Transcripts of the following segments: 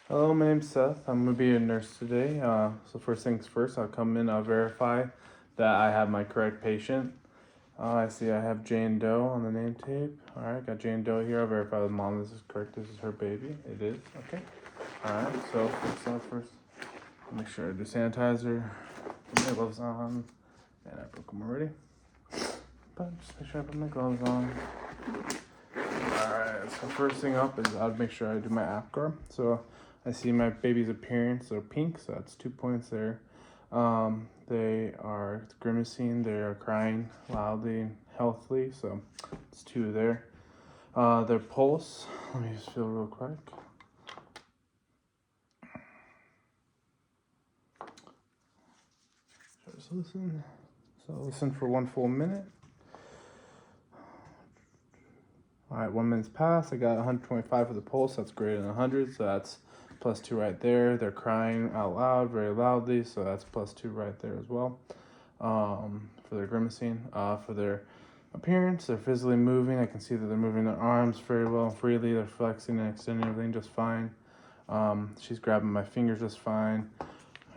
Hello, my name's Seth. I'm gonna be a nurse today. So first things first, I'll come in. I'll verify that I have my correct patient. I see I have Jane Doe on the name tape. All right, got Jane Doe here. I'll verify with mom this is correct. This is her baby. It is. Okay. All right. So first, make sure I do sanitizer. Put my gloves on, and I broke them already. But just make sure I put my gloves on. Alright, so first thing up is I'd make sure I do my APGAR. So I see my baby's appearance, so pink, so that's 2 points there. They are grimacing, they are crying loudly and healthily, so it's 2 there. Their pulse, let me just feel real quick. Just listen. So listen for 1 full minute. All right, 1 minute's passed. I got 125 for the pulse. That's greater than 100, so that's +2 right there. They're crying out loud, very loudly, so that's +2 right there as well. For their grimacing, for their appearance, they're physically moving. I can see that they're moving their arms very well and freely. They're flexing and extending everything just fine. She's grabbing my fingers just fine.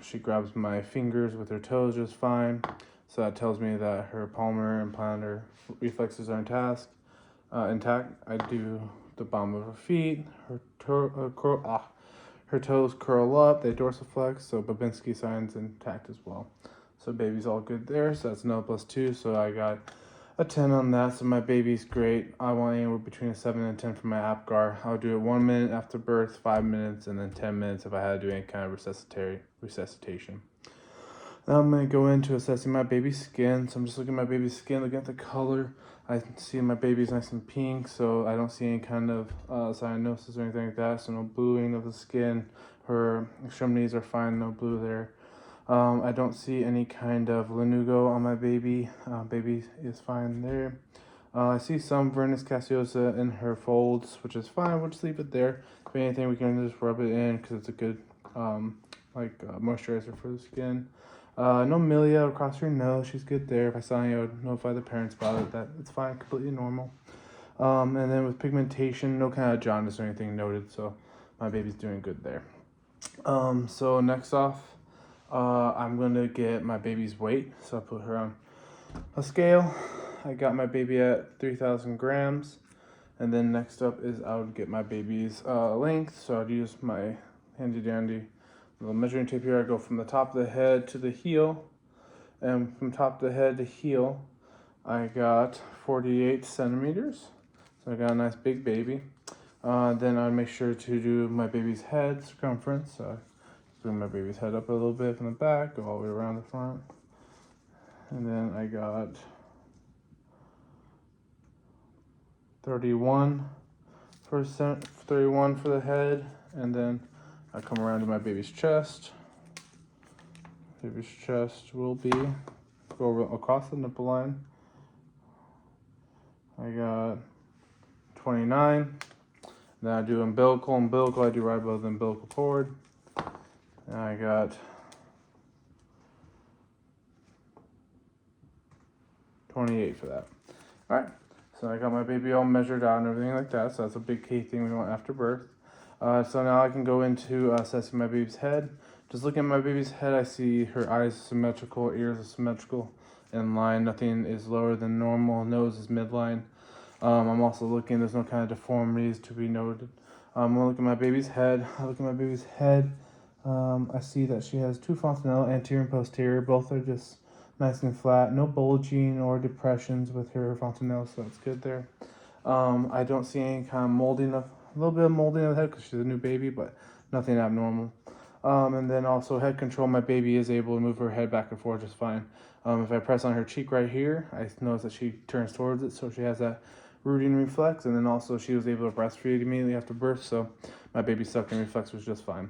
She grabs my fingers with her toes just fine. So that tells me that her palmar and plantar reflexes are intact. I do the bottom of her feet. Her toes curl up. They dorsiflex. So Babinski sign's intact as well. So baby's all good there. So that's another +2. So I got a 10 on that. So my baby's great. I want anywhere between a 7 and 10 for my APGAR. I'll do it 1 minute after birth, 5 minutes, and then 10 minutes if I had to do any kind of resuscitation. Now I'm going to go into assessing my baby's skin. So I'm just looking at my baby's skin, looking at the color. I see my baby's nice and pink, so I don't see any kind of cyanosis or anything like that. So no bluing of the skin. Her extremities are fine, no blue there. I don't see any kind of lanugo on my baby. Baby is fine there. I see some Vernus caseosa in her folds, which is fine. We'll just leave it there. If anything, we can just rub it in because it's a good moisturizer for the skin. No milia across her nose. She's good there. If I saw any, I would notify the parents about it. That it's fine, completely normal. And then with pigmentation, no kind of jaundice or anything noted. So my baby's doing good there. So next off, I'm gonna get my baby's weight. So I put her on a scale. I got my baby at 3,000 grams. And then next up is I would get my baby's length. So I'd use my handy dandy little measuring tape here. I go from the top of the head to the heel. And from top of the head to heel, I got 48 centimeters. So I got a nice big baby. Then I'd make sure to do my baby's head circumference. So I bring my baby's head up a little bit from the back, go all the way around the front. And then I got 31 for the head, and then I come around to my baby's chest. Baby's chest will be go across the nipple line. I got 29. Then I do umbilical. I do right above the umbilical cord. And I got 28 for that. All right. So I got my baby all measured out and everything like that. So that's a big key thing we want after birth. So now I can go into assessing my baby's head. Just looking at my baby's head, I see her eyes symmetrical, ears are symmetrical, in line. Nothing is lower than normal. Nose is midline. I'm also looking, there's no kind of deformities to be noted. I'm gonna look at my baby's head. I look at my baby's head. I see that she has 2 fontanelles, anterior and posterior. Both are just nice and flat. No bulging or depressions with her fontanelles, so that's good there. I don't see any kind of molding of, a little bit of molding of the head because she's a new baby, but nothing abnormal. And then also head control. My baby is able to move her head back and forth just fine. If I press on her cheek right here, I notice that she turns towards it, so she has that rooting reflex. And then also she was able to breastfeed immediately after birth, so my baby's sucking reflex was just fine.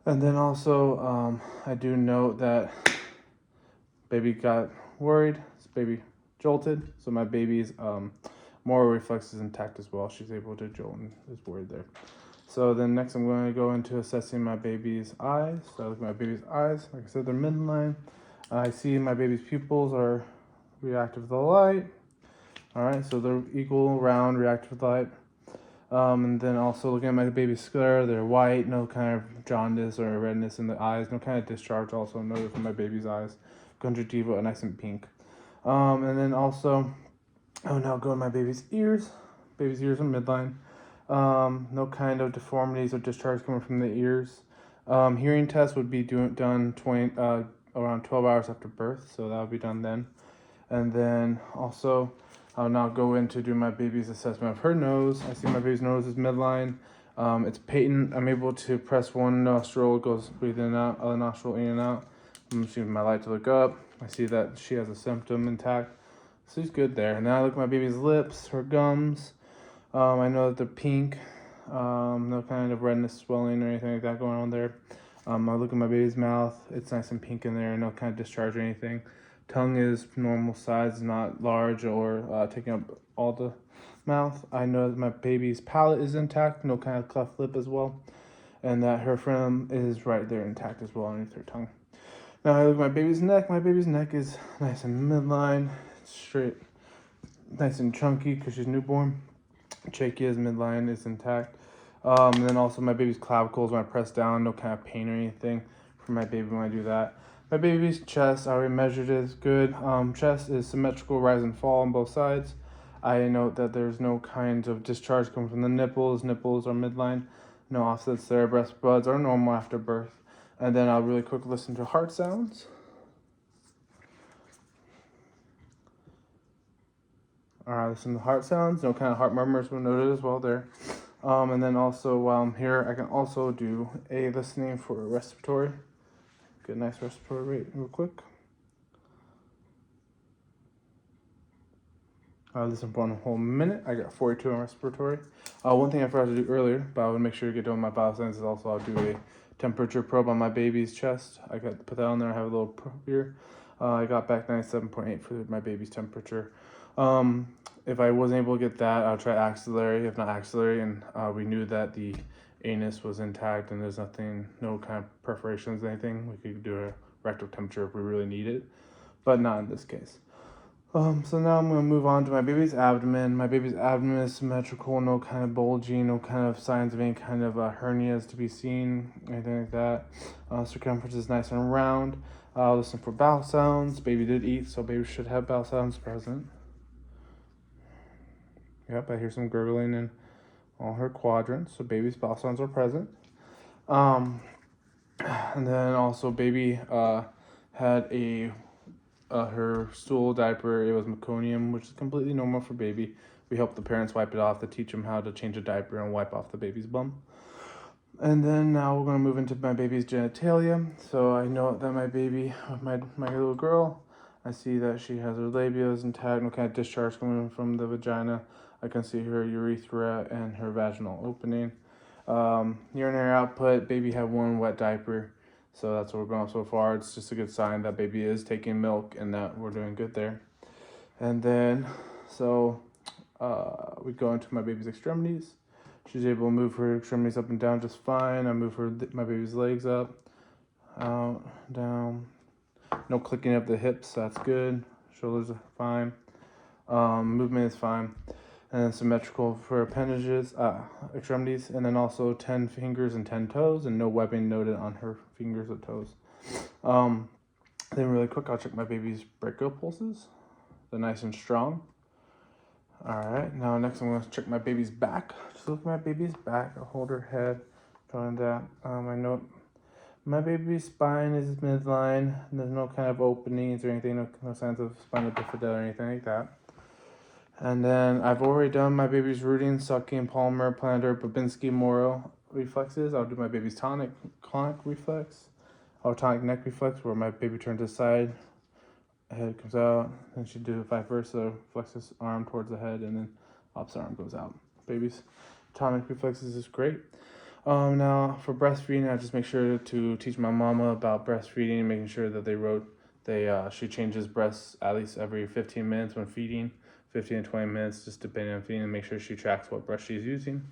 And then also, I do note that baby got worried, baby jolted, so my baby's moral reflex is intact as well. She's able to jolt and is worried there. So then next I'm going to go into assessing my baby's eyes. So I look at my baby's eyes. Like I said, they're midline. I see my baby's pupils are reactive to the light. All right, so they're equal, round, reactive to the light. And then also looking at my baby's sclera, they're white, no kind of jaundice or redness in the eyes, no kind of discharge also noted from my baby's eyes. Conjunctiva, nice and pink. And then also, I'll now go to my baby's ears. Baby's ears are midline. No kind of deformities or discharge coming from the ears. Hearing test would be done around 12 hours after birth, so that would be done then. And then also, I'll now go in to do my baby's assessment of her nose. I see my baby's nose is midline. It's patent. I'm able to press one nostril, it goes breathe in and out, other nostril in and out. I'm using my light to look up. I see that she has a symptom intact. So she's good there. Now I look at my baby's lips, her gums. I know that they're pink. No kind of redness, swelling, or anything like that going on there. I look at my baby's mouth. It's nice and pink in there. No kind of discharge or anything. Tongue is normal size, not large or taking up all the mouth. I know that my baby's palate is intact. No kind of cleft lip as well. And that her phrenum is right there intact as well underneath her tongue. Now I look at my baby's neck. My baby's neck is nice and midline, straight, nice and chunky because she's newborn. Trachea's midline is intact. And then also my baby's clavicles, when I press down, no kind of pain or anything for my baby when I do that. My baby's chest, I already measured it, is good. Chest is symmetrical, rise and fall on both sides. I note that there's no kind of discharge coming from the nipples. Nipples are midline. No offsets there. Breast buds are normal after birth. And then I'll really quick listen to heart sounds. Alright, listen to heart sounds. No kind of heart murmurs were noted as well there. And then also while I'm here, I can also do a listening for respiratory. Get a nice respiratory rate real quick. Listen for 1 whole minute. I got 42 on respiratory. One thing I forgot to do earlier, but I would make sure to get done with my vital signs, is also I'll do a temperature probe on my baby's chest. I got to put that on there. I have a little probe here. I got back 97.8 for my baby's temperature. If I wasn't able to get that, I'll try axillary. If not axillary, and we knew that the anus was intact and there's nothing, no kind of perforations, anything, we could do a rectal temperature if we really need it, but not in this case. So now I'm going to move on to my baby's abdomen. My baby's abdomen is symmetrical, no kind of bulging, no kind of signs of any kind of hernias to be seen, anything like that. Circumference is nice and round. Listen for bowel sounds. Baby did eat, so baby should have bowel sounds present. Yep, I hear some gurgling in all her quadrants, so baby's bowel sounds are present. And then also baby had her stool diaper. It was meconium, which is completely normal for baby. We help the parents wipe it off to teach them how to change a diaper and wipe off the baby's bum. And then now we're going to move into my baby's genitalia. So I know that my baby, my little girl, I see that she has her labia is intact, no kind of discharge coming from the vagina. I can see her urethra and her vaginal opening. Urinary output, baby had 1 wet diaper. So that's what we're going so far. It's just a good sign that baby is taking milk and that we're doing good there. And then, so we go into my baby's extremities. She's able to move her extremities up and down just fine. I move my baby's legs up, out, down. No clicking of the hips, that's good. Shoulders are fine. Movement is fine. And then symmetrical for appendages, extremities, and then also 10 fingers and 10 toes, and no webbing noted on her fingers or toes. Then really quick, I'll check my baby's brachial pulses. They're nice and strong. All right, now next I'm going to check my baby's back. Just look at my baby's back. I'll hold her head, showing that. I know my baby's spine is midline. There's no kind of openings or anything, no signs of spinal bifida or anything like that. And then I've already done my baby's rooting, sucking, Palmer, plantar, Babinski, Moro reflexes. I'll do my baby's tonic reflex, or tonic neck reflex, where my baby turns aside, head comes out, and she do vice versa, flexes arm towards the head, and then opposite arm goes out. Baby's tonic reflexes is great. Now for breastfeeding, I just make sure to teach my mama about breastfeeding, making sure that she changes breasts at least every 15 minutes when feeding. 15 to 20 minutes, just depending on feeding, and make sure she tracks what brush she's using.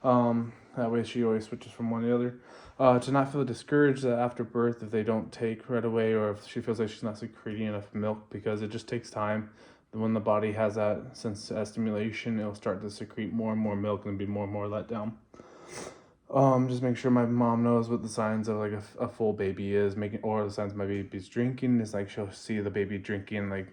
That way she always switches from one to the other. To not feel discouraged after birth if they don't take right away, or if she feels like she's not secreting enough milk, because it just takes time. when the body has that stimulation, it'll start to secrete more and more milk and be more and more let down. Just make sure my mom knows what the signs of like a full baby is, or the signs my baby's drinking is like she'll see the baby drinking, like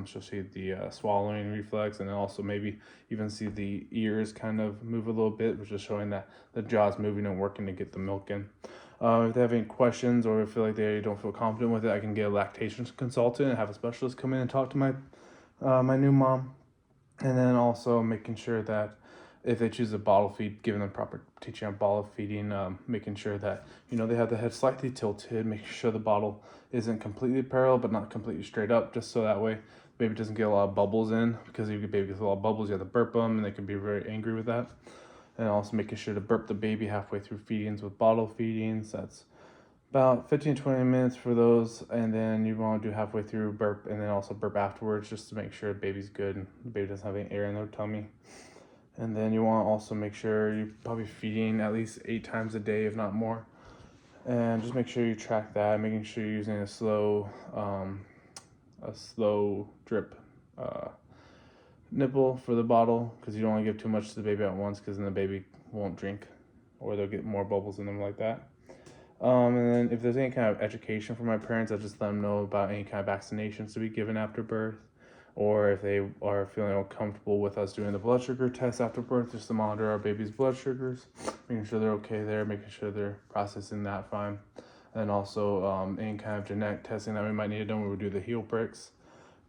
she'll see the swallowing reflex, and then also maybe even see the ears kind of move a little bit, which is showing that the jaw's moving and working to get the milk in. If they have any questions or feel like they don't feel confident with it, I can get a lactation consultant and have a specialist come in and talk to my new mom. And then also making sure that if they choose a bottle feed, giving them proper teaching on bottle feeding, making sure that, they have the head slightly tilted, making sure the bottle isn't completely parallel but not completely straight up, just so that way baby doesn't get a lot of bubbles in, because if your baby gets a lot of bubbles, you have to burp them and they can be very angry with that. And also making sure to burp the baby halfway through feedings with bottle feedings. That's about 15-20 minutes for those, and then you want to do halfway through burp, and then also burp afterwards, just to make sure the baby's good and the baby doesn't have any air in their tummy. And then you want to also make sure you're probably feeding at least 8 times a day, if not more. And just make sure you track that, making sure you're using a slow drip nipple for the bottle, because you don't want to give too much to the baby at once, because then the baby won't drink, or they'll get more bubbles in them like that. And then if there's any kind of education from my parents, I just let them know about any kind of vaccinations to be given after birth, or if they are feeling uncomfortable with us doing the blood sugar test after birth, just to monitor our baby's blood sugars, making sure they're okay there, making sure they're processing that fine. And also any kind of genetic testing that we might need to do when we do the heel pricks,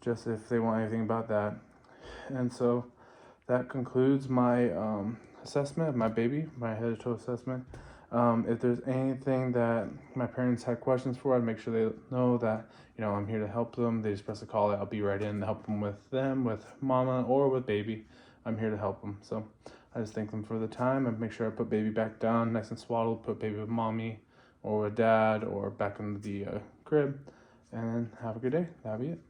just if they want anything about that. And so that concludes my assessment of my baby, my head to toe assessment. If there's anything that my parents had questions for, I'd make sure they know that, I'm here to help them. They just press a call, I'll be right in to help them, with mama or with baby. I'm here to help them. So I just thank them for the time, and make sure I put baby back down nice and swaddled, put baby with mommy or with dad or back in the crib, and have a good day. That'll be it.